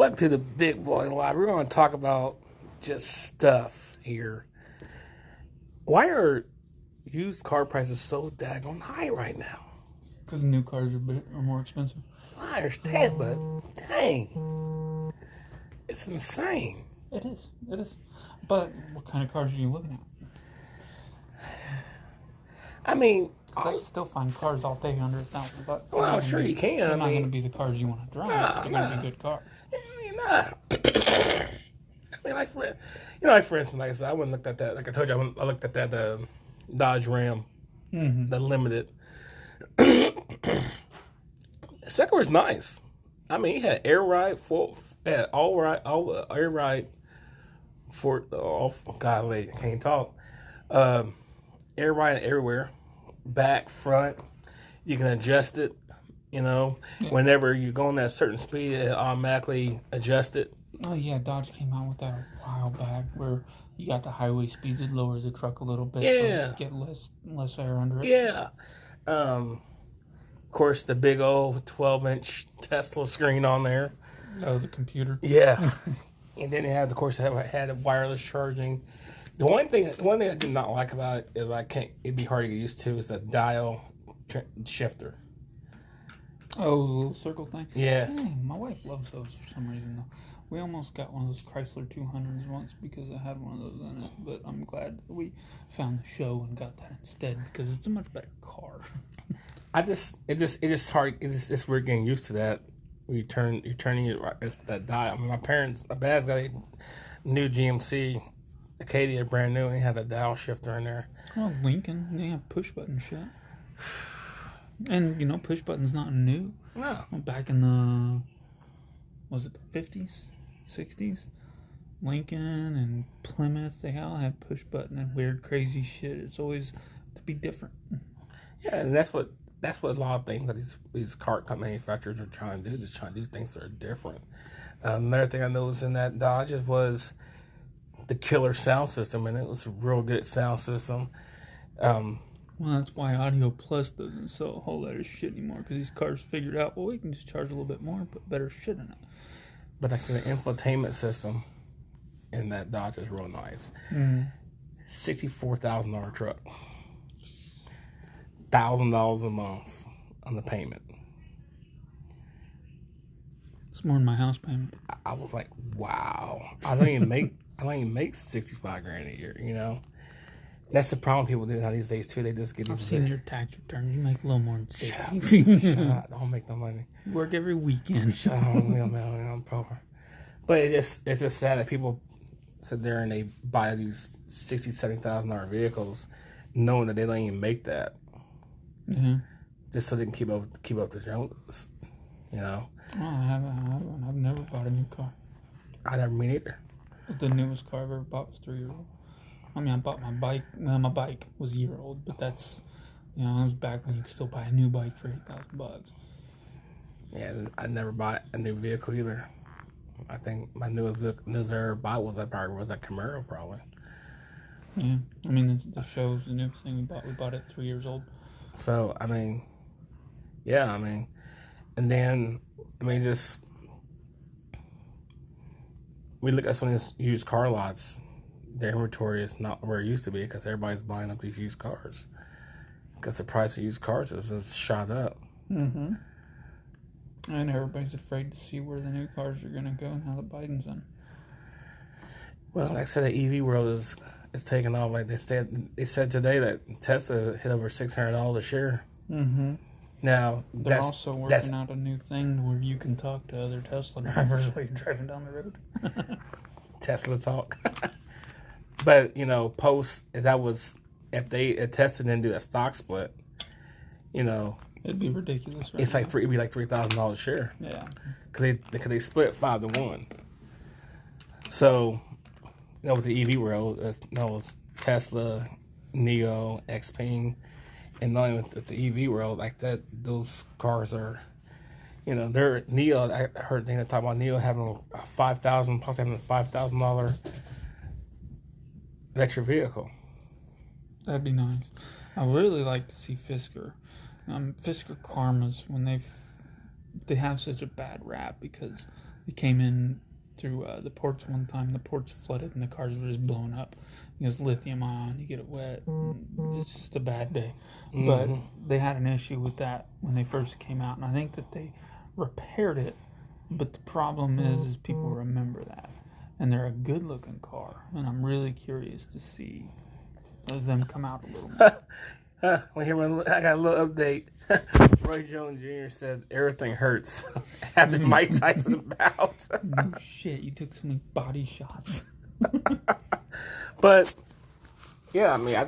Welcome to the Big Boy Live. We're going to talk about just stuff here. Why are used car prices so daggone high right now? Because new cars are more expensive. I understand, but dang, it's insane. It is. But what kind of cars are you looking at? I mean, I still find cars all day under $1,000. well, I'm sure you can. They're not going to be the cars you want to drive. They're going to be good cars. Nah. I mean, like for instance, like I said, I went and looked at that. Like I told you, I looked at that Dodge Ram, the Limited. The second was nice. I mean, he had air ride, all air ride for golly, I can't talk. Air ride everywhere, back, front. You can adjust it. Whenever you go on that certain speed, it automatically adjusts it. Oh yeah, Dodge came out with that a while back, where you got the highway speeds, it lowers the truck a little bit, so you get less air under it. Yeah. Of course, the big old 12-inch Tesla screen on there. Oh, the computer. Yeah. And then it had, of course, had wireless charging. The one thing I did not like about it is it'd be hard to get used to is the dial shifter. Oh, the little circle thing? Yeah. Dang, my wife loves those for some reason, though. We almost got one of those Chrysler 200s once because it had one of those in it, but I'm glad that we found the show and got that instead because it's a much better car. It's We're getting used to that. You're turning it right. It's that dial. I mean, my dad's got a new GMC Acadia, brand new, and he had a dial shifter in there. Well, Lincoln, they have push button shit. And, push button's not new. No. Back in the, was it the 50s, 60s? Lincoln and Plymouth, they all had push button and weird, crazy shit. It's always to be different. Yeah, and that's what a lot of things that these car manufacturers are trying to do. Just trying to do things that are different. Another thing I noticed in that Dodge was the killer sound system, and it was a real good sound system. Well, that's why Audio Plus doesn't sell a whole lot of shit anymore, because these cars figured out, well, we can just charge a little bit more and put better shit in it. But like the infotainment system in that Dodge is real nice. $64,000 truck. $1,000 a month on the payment. It's more than my house payment. I was like, wow. I don't even make $65,000 a year, That's the problem people do now these days too. They just get these. I've seen your tax return. You make a little more than 60. Shut up. I don't make no money. You work every weekend. Shut up. I'm proper. But it's just sad that people sit there and they buy these $60,000, $70,000 vehicles, knowing that they don't even make that. Yeah. Just so they can keep up the Joneses. Oh, I haven't. I've never bought a new car. I never mean either. The newest car I've ever bought was 3-year-old. I mean, I bought my bike. Well, my bike was a year old, but that's, it was back when you could still buy a new bike for $8,000. Yeah, I never bought a new vehicle either. I think my newest I ever bought was a Camaro, probably. Yeah, I mean, the show's the newest thing we bought. We bought it 3 years old. So, and then, just, we look at some of these used car lots. Their inventory is not where it used to be because everybody's buying up these used cars. Because the price of used cars is shot up. Mm-hmm. And everybody's afraid to see where the new cars are going to go now that Biden's in. Well, like I said, the EV world is taking off. Like they said today that Tesla hit over $600 a share. Mm-hmm. Now they're also working out a new thing where you can talk to other Tesla drivers while you're driving down the road. Tesla talk. But if Tesla didn't do a stock split, it'd be ridiculous. Right it's now. it'd be like $3,000 a share. Yeah, because they split 5-1. So, with the EV world, it's Tesla, Neo, Xpeng, and not even with the EV world like that. Those cars are, they're Neo. I heard they talk about Neo having possibly having a $5,000 electric vehicle. that'd be nice. I really like to see Fisker. Fisker Karmas, when they have such a bad rap because They came in through the ports one time. The ports flooded and the cars were just blowing up. It's lithium ion. You get it wet. It's just a bad day. Mm-hmm. But they had an issue with that when they first came out, and I think that they repaired it. But the problem is people remember that, and they're a good-looking car, and I'm really curious to see them come out a little more. I got a little update. Roy Jones Jr. said everything hurts after Mike Tyson bout. No shit, you took so many body shots. But yeah, I mean, I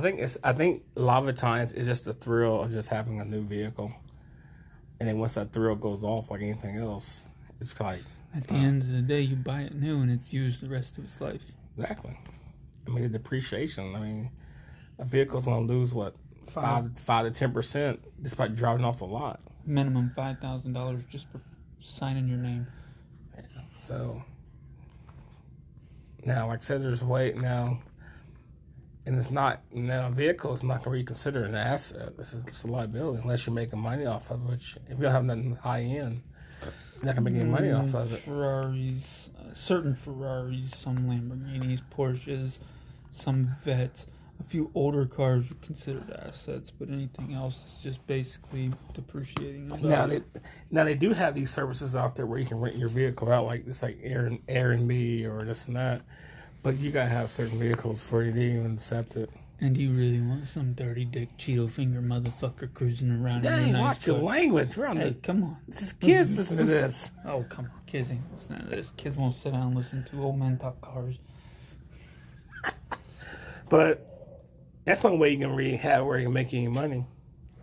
think a lot of the times it's just the thrill of just having a new vehicle, and then once that thrill goes off, like anything else, it's like at the end of the day, you buy it new and it's used the rest of its life. Exactly. I mean, the depreciation. I mean, a vehicle's gonna lose what 5 to 10% just by driving off the lot. Minimum $5,000 just for signing your name. Yeah. So now, like I said, there's weight now, and it's not now. A vehicle is not gonna be considered an asset. It's a liability unless you're making money off of it. Which if you don't have nothing high end, you're not gonna make any money off of it. Ferraris, certain Ferraris, some Lamborghinis, Porsches, some Vets. A few older cars are considered assets, but anything else is just basically depreciating. Now they do have these services out there where you can rent your vehicle out, like it's like Airbnb or this and that. But you gotta have certain vehicles before you even accept it. And do you really want some dirty dick Cheeto finger motherfucker cruising around? Dang, watch your language. Come on. This is kids listen to this. Oh, come on. Kids ain't listening to this. Kids won't sit down and listen to old men talk cars. But that's one way you can really have where you can make any money.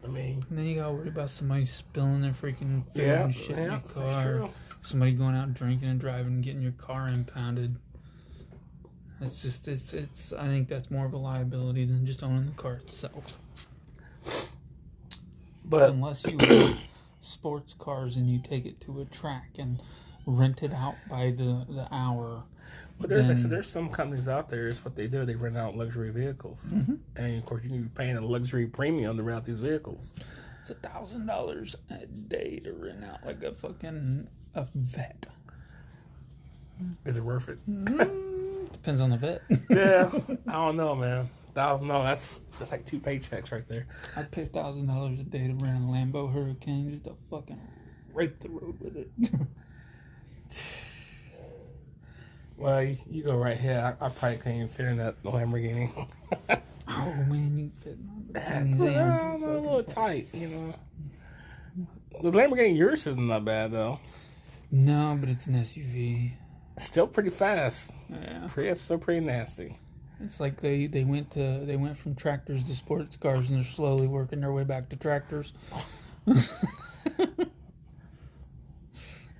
I mean, and then you gotta worry about somebody spilling their freaking food and shit in your car. Sure. Somebody going out drinking and driving and getting your car impounded. It's just, I think that's more of a liability than just owning the car itself. But unless you have sports cars and you take it to a track and rent it out by the hour. But there's some companies out there. It's what they do. They rent out luxury vehicles, and of course you can be paying a luxury premium to rent out these vehicles. It's $1,000 a day to rent out like a vet. Is it worth it? Depends on the vet. Yeah, I don't know, man. $1,000. That's like 2 paychecks right there. I'd pay $1,000 a day to rent a Lambo Hurricane just to fucking rape the road with it. Well, you go right here. I probably can't even fit in that Lamborghini. Oh man, you fit in Lamborghini. A little tight, you know. The Lamborghini yours isn't that bad though. No, but it's an SUV. Still pretty fast. Yeah. Still pretty nasty. It's like they went from tractors to sports cars, and they're slowly working their way back to tractors.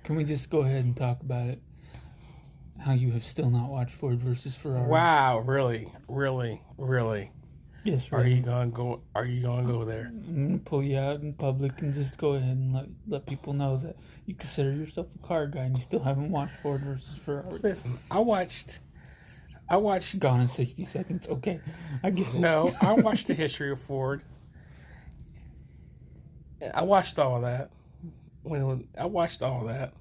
Can we just go ahead and talk about it? How you have still not watched Ford versus Ferrari? Wow, really? Yes, really. Are you gonna go there? I'm gonna pull you out in public and just go ahead and let people know that you consider yourself a car guy and you still haven't watched Ford versus Ferrari. Listen, I watched Gone in 60 Seconds. Okay, I get it. No, I watched the history of Ford. I watched all of that. I watched all of that.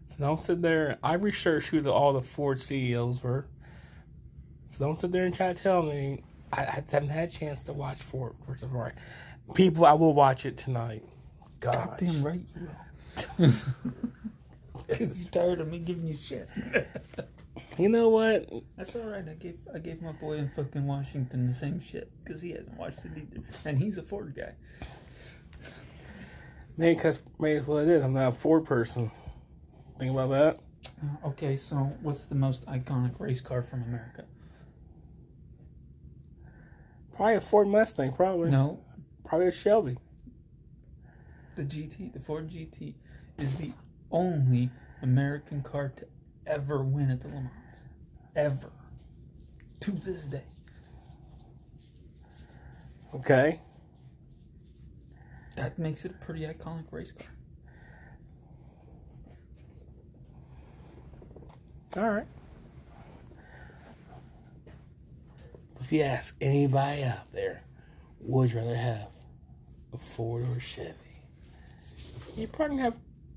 So don't sit there. I researched who all the Ford CEOs were. So don't sit there and try to tell me I haven't had a chance to watch Ford versus Ferrari. People, I will watch it tonight. Goddamn right you will. Because you're tired of me giving you shit. You know what? That's all right. I gave my boy in fucking Washington the same shit because he hasn't watched it either, and he's a Ford guy. Maybe that's what it is. I'm not a Ford person. Think about that. Okay, so what's the most iconic race car from America? Probably a Ford Mustang. Probably. No. Probably a Shelby. The GT, the Ford GT, is the only American car to ever win at the Le Mans. Ever. To this day. Okay. That makes it a pretty iconic race car. All right. If you ask anybody out there, would you rather have a Ford or a Chevy? You probably have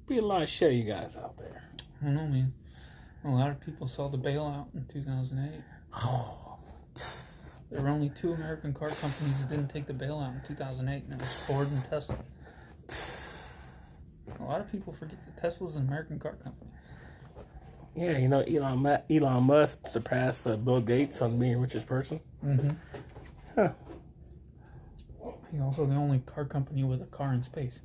Be a lot of Chevy guys out there. I don't know, man. A lot of people saw the bailout in 2008. There were only 2 American car companies that didn't take the bailout in 2008, and it was Ford and Tesla. A lot of people forget that Tesla's an American car company. Yeah, you know, Elon Musk surpassed Bill Gates on being the richest person. Mm-hmm. Huh. He's also the only car company with a car in space.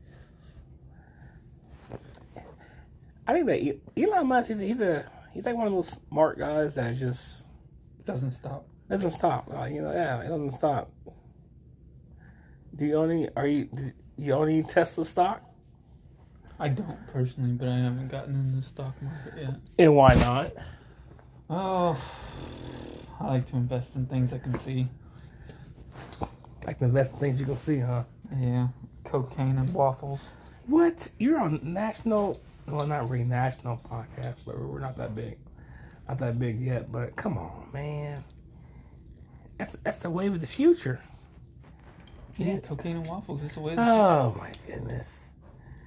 I think that Elon Musk, he's like one of those smart guys that just Doesn't stop. Doesn't stop. It doesn't stop. Do you own any Tesla stock? I don't personally, but I haven't gotten in the stock market yet. And why not? Oh, I like to invest in things I can see. Like the best things you can see, huh? Yeah, cocaine and waffles. What? You're on national, well, not really national podcast, but we're not that big. Not that big yet, but come on, man. That's the wave of the future. Yeah, cocaine and waffles. It's the way. Oh, my goodness.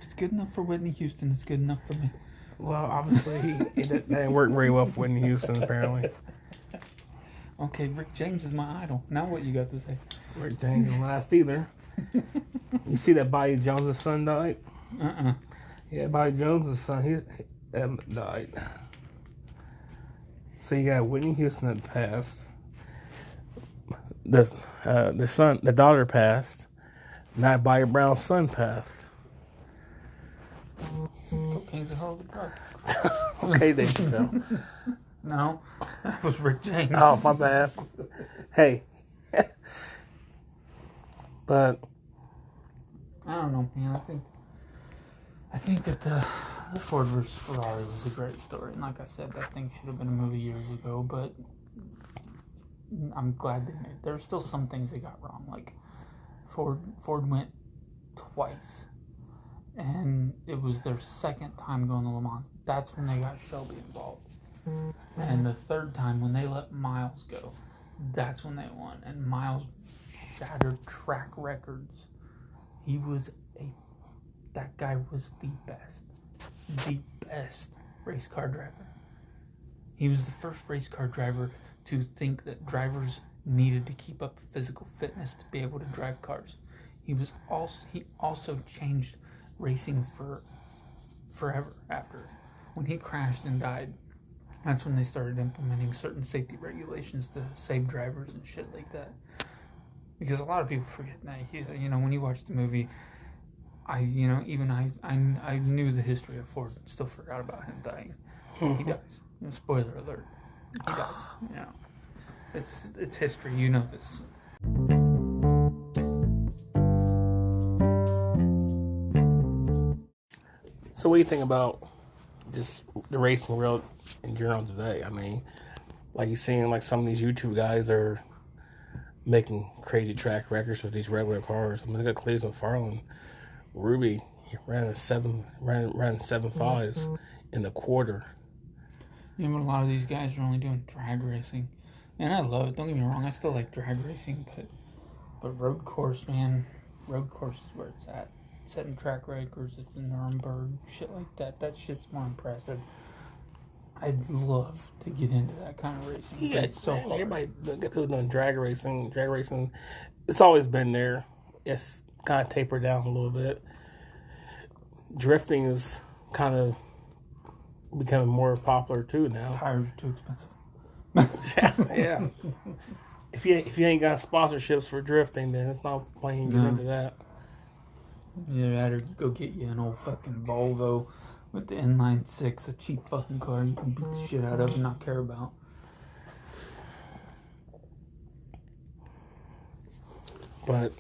It's good enough for Whitney Houston. It's good enough for me. Well, obviously, that didn't work very well for Whitney Houston, apparently. Okay, Rick James is my idol. Now what you got to say? Rick James didn't last either. You see that Bobby Jones' son died? Yeah, Bobby Jones' son, he died. So you got Whitney Houston that passed. The daughter passed. Now Bobby Brown's son passed. Cocaine's a hell of a drug. Okay, there you go. No, that was Rick James. Oh, my bad. Hey. But I don't know, man. I think that the Ford versus Ferrari was a great story, and like I said, that thing should have been a movie years ago. But I'm glad they made it. There were still some things they got wrong, like Ford went twice, and it was their second time going to Le Mans. That's when they got Shelby involved, and the third time when they let Miles go, that's when they won. And Miles shattered track records. That guy was the best race car driver. He was the first race car driver to think that drivers needed to keep up physical fitness to be able to drive cars. He also changed racing forever after. When he crashed and died, that's when they started implementing certain safety regulations to save drivers and shit like that. Because a lot of people forget that. When you watch the movie, I knew the history of Ford. Still forgot about him dying. He dies. Spoiler alert. He dies. It's history. You know this. so what do you think about just the racing world in general today? I mean, like you're seeing like some of these YouTube guys are making crazy track records with these regular cars. I mean, look at Cleveland Farland. Ruby ran 7.5s in the quarter. But a lot of these guys are only doing drag racing. And I love it. Don't get me wrong. I still like drag racing. But road course, man. Road course is where it's at. Setting track records at the Nuremberg. Shit like that. That shit's more impressive. I'd love to get into that kind of racing. Yeah, it's so hard. Everybody get people doing drag racing. Drag racing, it's always been there. It's kind of tapered down a little bit. Drifting is kind of becoming more popular too now. Tires are too expensive. yeah. If you ain't got sponsorships for drifting, then it's not playing get into that. You'd rather go get you an old fucking Volvo with the inline 6, a cheap fucking car you can beat the shit out of and not care about. But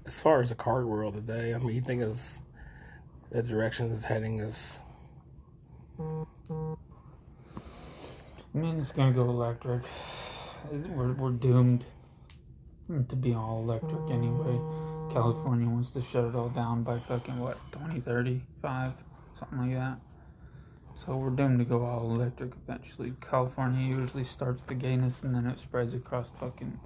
as far as the car world today, I mean, you think the direction it's heading is... I mean, it's gonna go electric. We're doomed to be all electric anyway. California wants to shut it all down by fucking 2035, something like that. So we're doomed to go all electric eventually. California usually starts the gayness and then it spreads across fucking...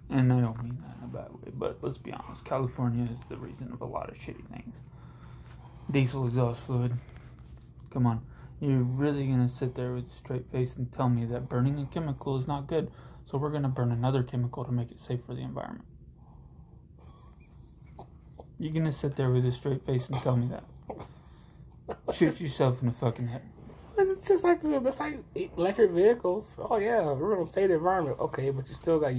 And I don't mean that in a bad way, but let's be honest. California is the reason of a lot of shitty things. diesel exhaust fluid. Come on. You're really going to sit there with a straight face and tell me that burning a chemical is not good, so we're going to burn another chemical to make it safe for the environment. You're going to sit there with a straight face and tell me that. Shoot yourself in the fucking head. It's just like that's like electric vehicles. Oh yeah, we're gonna save the environment. Okay, but you still got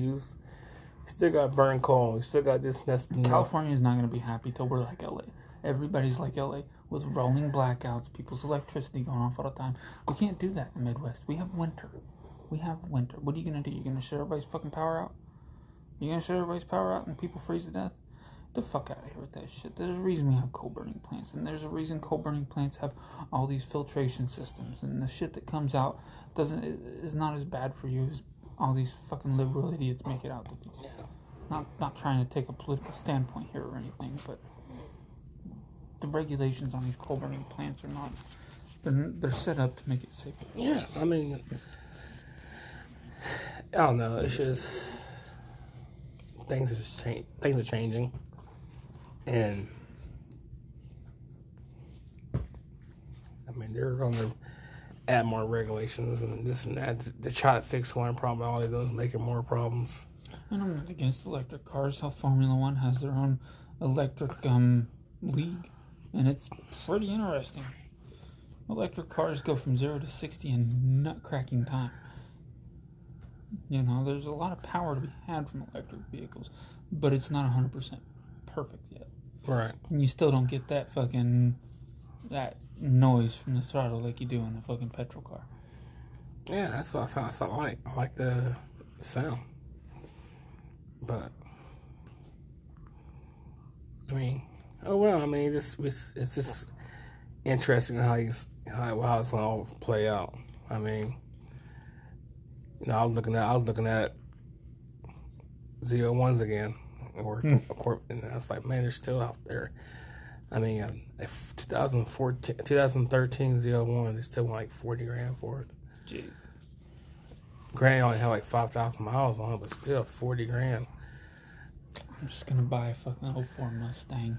burn coal. You still got this. California is not gonna be happy till we're like LA. Everybody's like LA with rolling blackouts, people's electricity going off all the time. We can't do that in the Midwest. We have winter. What are you gonna do? You're gonna shut everybody's fucking power out? You're gonna shut everybody's power out and people freeze to death? The fuck out of here with that shit. There's a reason we have coal burning plants, and there's a reason coal burning plants have all these filtration systems, and the shit that comes out is not as bad for you as all these fucking liberal idiots make it out to be. Yeah. Not trying to take a political standpoint here or anything, but the regulations on these coal burning plants are not. They're set up to make it safer. Yeah, I mean, I don't know. It's just things are changing. And I mean, they're going to add more regulations and this and that to try to fix one problem. All they do is making more problems. And I'm not against electric cars. How Formula One has their own electric league, and it's pretty interesting. Electric cars go from 0 to 60 in nut-cracking time. You know, there's a lot of power to be had from electric vehicles, but it's not 100% perfect yet. Right. And you still don't get that noise from the throttle like you do in a fucking petrol car. Yeah, that's what I like. I like the sound. But I mean, it's just interesting how it's going to all play out. I mean, you know, I was looking at Z01s again, and I was like, man, they're still out there. I mean, 2013 Z01, they still want like $40,000 for it. Gee. Granted, only had like 5,000 miles on it, but still $40,000. I'm just gonna buy a fucking 04 Mustang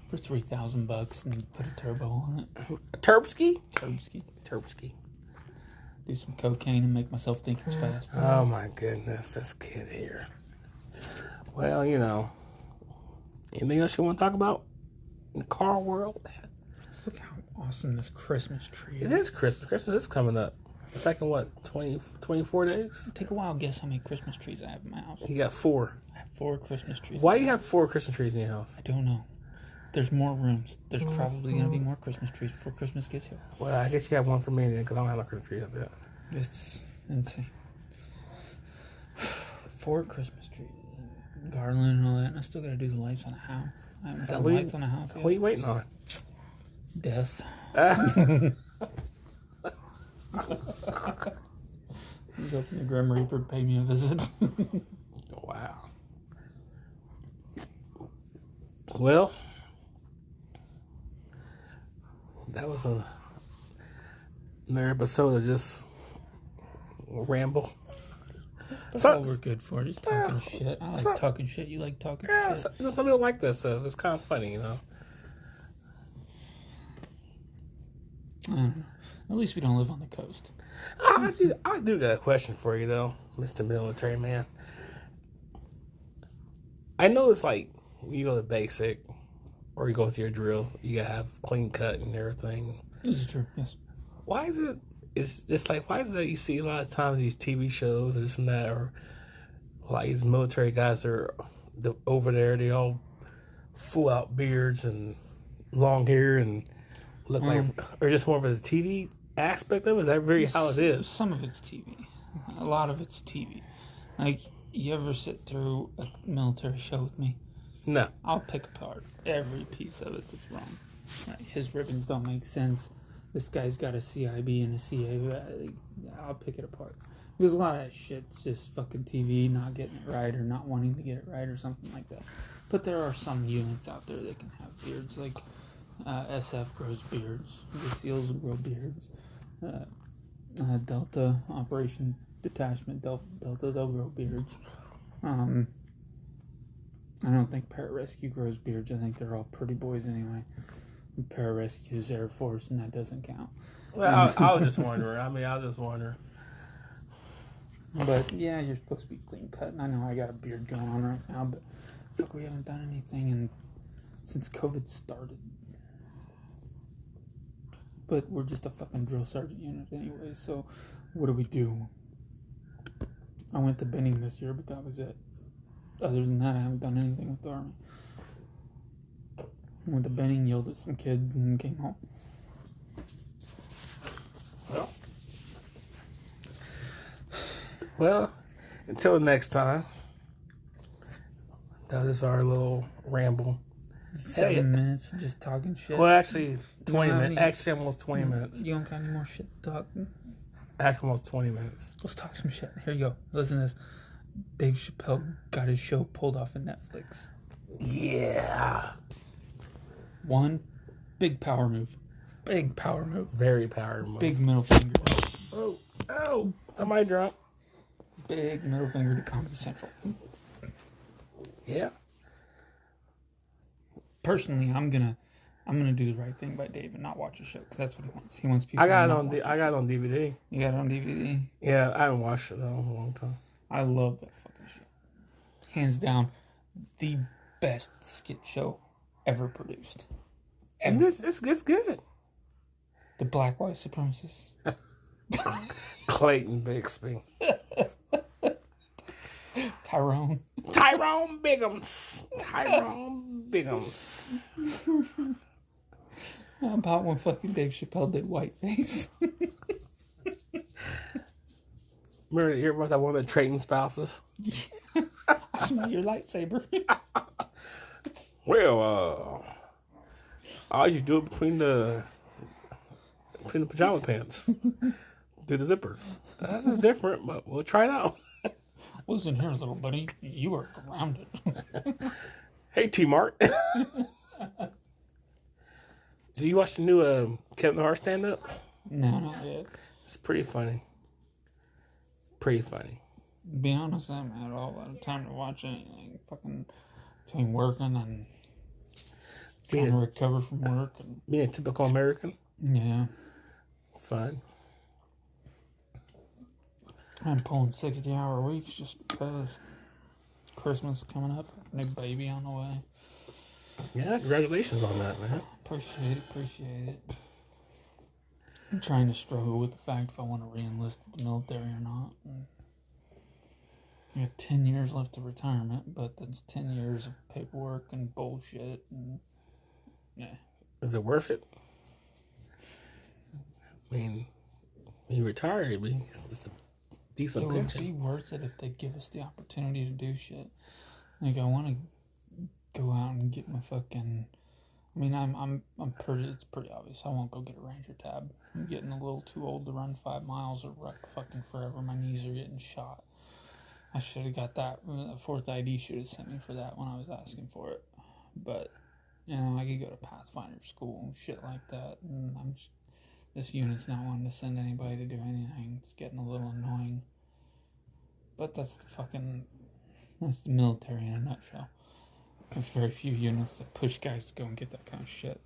for $3,000 and put a turbo on it. A Turbski. Do some cocaine and make myself think it's fast. Oh my goodness, this kid here. Well, you know, anything else you want to talk about in the car world? Let's look how awesome this Christmas tree is. It is Christmas. Christmas is coming up. It's like in what, 24 days? Take a wild guess how many Christmas trees I have in my house. You got 4. I have 4 Christmas trees. Why do you have 4 Christmas trees in your house? I don't know. There's more rooms. There's probably going to be more Christmas trees before Christmas gets here. Well, I guess you have one for me then, because I don't have no Christmas trees up yet. It's insane. 4 Christmas trees. Garland and all that. And I still got to do the lights on the house. I haven't done lights on the house yet. What are you waiting on? Death. He's hoping the Grim Reaper pay me a visit. Wow. Well, that was another episode of just ramble. That's all we're good for. Just talking shit. I like talking shit. You like talking shit. Some people don't like that stuff. It's kind of funny, you know. At least we don't live on the coast. I do got a question for you, though, Mr. Military Man. I know it's like you go to basic or you go to your drill, you gotta have clean cut and everything. This is true, yes. Why is it? It's just like, why is it that you see a lot of times these TV shows or this and that, or like these military guys are over there, they all full out beards and long hair and look like, or just more of a TV aspect of it? Is that really how it is? Some of it's TV. A lot of it's TV. Like, you ever sit through a military show with me? No. I'll pick apart every piece of it that's wrong. Like, his ribbons don't make sense. This guy's got a CIB and a CA. I'll pick it apart. Because a lot of that shit's just fucking TV, not getting it right or not wanting to get it right or something like that. But there are some units out there that can have beards. Like, SF grows beards. The SEALs grow beards. Delta Operation Detachment Delta, they'll grow beards. I don't think Pararescue grows beards. I think they're all pretty boys anyway. Pararescues, Air Force, and that doesn't count. Well, I was just wondering. I was just wondering. But yeah, you're supposed to be clean cut, and I know I got a beard going on right now, but fuck, we haven't done anything since COVID started. But we're just a fucking drill sergeant unit anyway, so what do? I went to Benning this year, but that was it. Other than that, I haven't done anything with the Army. I went to Benning, yelled at some kids, and then came home. Well, until next time, that is our little ramble. 7 minutes just talking shit. Well, actually, 20 minutes. Actually, almost 20 minutes. You don't got any more shit to talk? Actually, almost 20 minutes. Let's talk some shit. Here you go. Listen to this. Dave Chappelle got his show pulled off of Netflix. Yeah. One, big power move. Big power move. Very power move. Big middle finger. Oh. Somebody drunk. Big middle finger to Comedy Central. Yeah. Personally, I'm gonna do the right thing by Dave and not watch the show because that's what he wants. He wants people. I got it on DVD. You got it on DVD? Yeah, I haven't watched it in a long time. I love that fucking show. Hands down, the best skit show ever produced. And it's good. The Black White Supremacists. Clayton Bixby. Tyrone Biggums. How about when fucking Dave Chappelle did Whiteface? Remember to hear about that one of the trading spouses? I smell your lightsaber. Well, all you do it between the pajama pants. Do the zipper. This is different, but we'll try it out. Listen here, little buddy. You are grounded. Hey, T-Mart. Did you watch the new Kevin Hart stand-up? No, not yet. It's pretty funny. Pretty funny. To be honest, I haven't had a whole lot of time to watch anything. Fucking between working and trying to recover from work. And being a typical American? Yeah. Fine. I'm pulling 60-hour weeks just because Christmas is coming up. New baby on the way. Yeah, congratulations on that, man. Appreciate it. I'm trying to struggle with the fact if I want to re-enlist in the military or not. I got 10 years left of retirement, but that's 10 years of paperwork and bullshit. And yeah. Is it worth it? I mean, when you retire, it's a decent pension. It would be worth it if they give us the opportunity to do shit. Like, I want to go out and get my fucking... I mean, it's pretty obvious. I won't go get a Ranger tab. I'm getting a little too old to run 5 miles or wreck fucking forever. My knees are getting shot. I should have got that. The 4th ID should have sent me for that when I was asking for it. But, you know, I could go to Pathfinder school and shit like that. And this unit's not wanting to send anybody to do anything. It's getting a little annoying. But that's the military in a nutshell. There's very few units that push guys to go and get that kind of shit.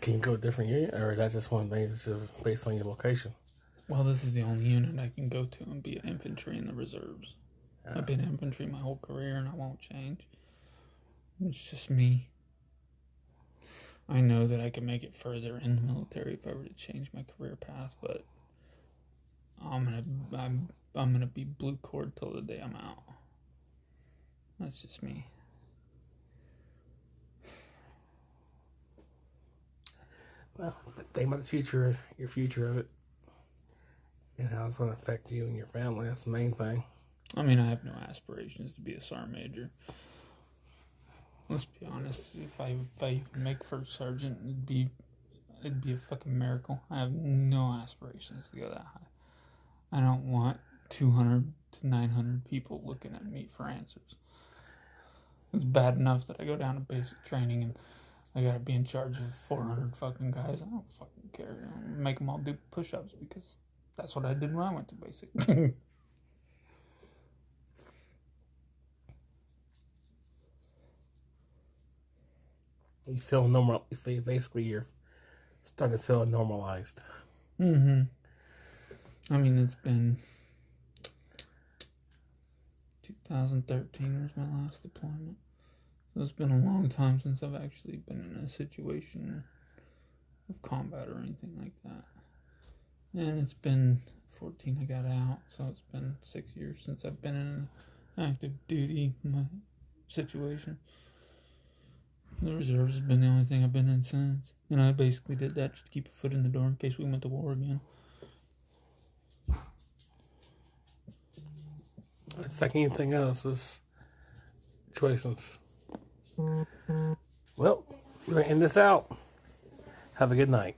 Can you go to a different unit, or that's just one thing that's just based on your location? Well, this is the only unit I can go to and be an infantry in the reserves. I've been infantry my whole career and I won't change. It's just me. I know that I can make it further in the military if I were to change my career path, but I'm gonna be blue cord till the day I'm out. That's just me. Well, think about the future, your future of it, and how it's going to affect you and your family. That's the main thing. I mean, I have no aspirations to be a SAR major. Let's be honest. If I make first sergeant, it'd be a fucking miracle. I have no aspirations to go that high. I don't want 200 to 900 people looking at me for answers. It's bad enough that I go down to basic training and I gotta be in charge of 400 fucking guys. I don't fucking care. Make them all do push-ups because that's what I did when I went to basic. You feel normal. Basically, you're starting to feel normalized. Mm-hmm. I mean, it's been 2013 was my last deployment. So it's been a long time since I've actually been in a situation of combat or anything like that. And it's been 14 I got out, so it's been 6 years since I've been in an active duty situation. The reserves has been the only thing I've been in since. And I basically did that just to keep a foot in the door in case we went to war again. It's like anything else, is choices. Well, we're going to end this out. Have a good night.